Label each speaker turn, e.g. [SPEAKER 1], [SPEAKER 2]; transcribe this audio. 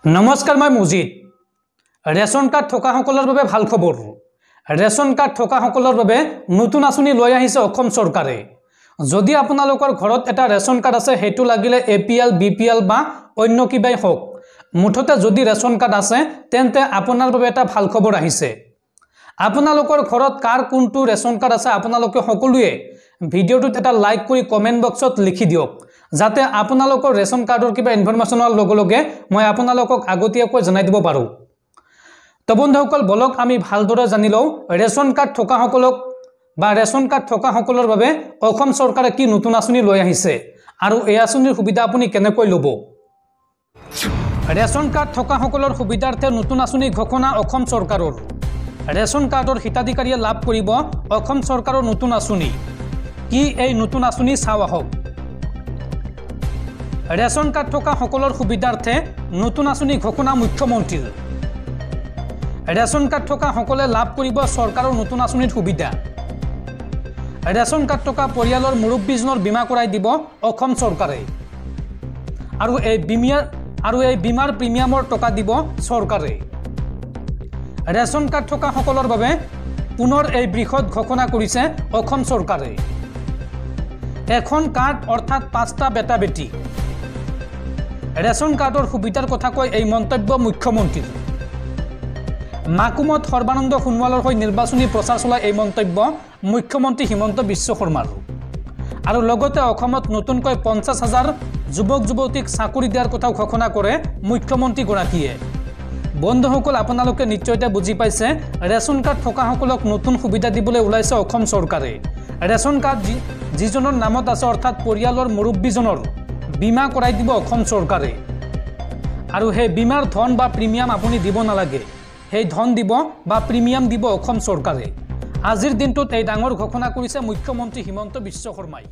[SPEAKER 1] नमस्कार मैं Mujid ration card थका सकলৰ বাবে ভাল খবৰ रेशन कार्ड थका সকলৰ বাবে নতুন আঁচনি লৈ আহিছে অসম চৰকাৰে যদি আপোনালোকৰ ঘৰত এটা रेशन कार्ड আছে হেতু লাগিলে এপিএল বিপিএল বা অন্য কিবাই হোক মুঠতে যদি रेशन कार्ड আছে তেন্তে আপোনাৰ বাবে এটা ভাল খবৰ আহিছে আপোনালোকৰ ঘৰত কাৰ কোনটো रेशन कार्ड আছে আপোনালোকে সকলোৱে ভিডিওটোত এটা লাইক কৰি কমেন্ট বক্সত লিখি দিয়ক যাতে আপোনালোকৰ रेशन कार्डৰ কিবা ইনফৰমেশনৰ লগে লগে মই আপোনালোকক আগতীয়াকৈ জনাই দিব পাৰো তো বন্ধুসকল বলক আমি ভালদৰে জানি লও रेशन कार्ड থকা সকলক বা रेशन कार्ड থকা সকলৰ বাবে অসম চৰকাৰে কি নতুন আঁচনি লৈ আহিছে আৰু এই আঁচনিৰ সুবিধা আপুনি কেনেকৈ লব रेशन कार्ड থকা সকলৰ সুবিধাৰ্থে নতুন আঁচনি ঘোষণা অসম চৰকাৰৰ रेशन कार्डৰ হিতাধিকাৰীয়ে লাভ কৰিব অসম চৰকাৰৰ নতুন আঁচনি কি এই নতুন আঁচনি চাও আহক रेशन कार्ड थका सकলৰ সুবিধাৰ্থে নতুন আঁচনি ঘোষণা মুখ্যমন্ত্ৰীৰ रेशन कार्ड थका সকলে লাভ কৰিব চৰকাৰৰ নতুন আঁচনিৰ সুবিধা रेशन कार्ड थका পৰিয়ালৰ মুৰব্বীজনৰ বীমা কৰাই দিব অসম চৰকাৰে আৰু এই বীমাৰ প্ৰিমিয়ামৰ টকা দিব চৰকাৰে रेशन कार्ड थका সকলৰ বাবে পুনৰ এই বৃহৎ ঘোষণা কৰিছে অসম চৰকাৰে এখন কাৰ্ড অৰ্থাৎ 5টা বেটা বেটি रेशन कार्डर सुविधार कथा কৈ এই মন্তব্য মুখ্যমন্ত্ৰীৰ মাকুমত সৰ্বানন্দ সোণোৱালৰ হৈ নিৰ্বাচনী প্ৰচাৰ চলাই এই মন্তব্য মুখ্যমন্ত্ৰী হিমন্ত বিশ্ব শৰ্মাৰ আৰু লগতে অসমত নতুনকৈ 50,000 যুৱক যুৱতীক চাকৰি দিয়াৰ কথা ঘোষণা কৰে মুখ্যমন্ত্ৰী গৰাকীয়ে বন্ধুসকল আপোনালোকে নিশ্চয়তে বুজি পাইছে रेशन कार्ड থকা সকলক নতুন সুবিধা দিবলৈ ওলাইছে অসম চৰকাৰে रेशन कार्ड যিজনৰ নামত আছে অৰ্থাৎ পৰিয়ালৰ মুৰব্বীজনৰ বীমা কৰাই দিব অসম চৰকাৰে আৰু হে বীমাৰ ধন বা প্ৰিমিয়াম আপুনি দিব নালাগে হে ধন দিব বা প্ৰিমিয়াম দিব অসম চৰকাৰে আজিৰ দিনটোত এই ডাঙৰ ঘোষণা কৰিছে মুখ্যমন্ত্ৰী হিমন্ত বিশ্ব শৰ্মাই।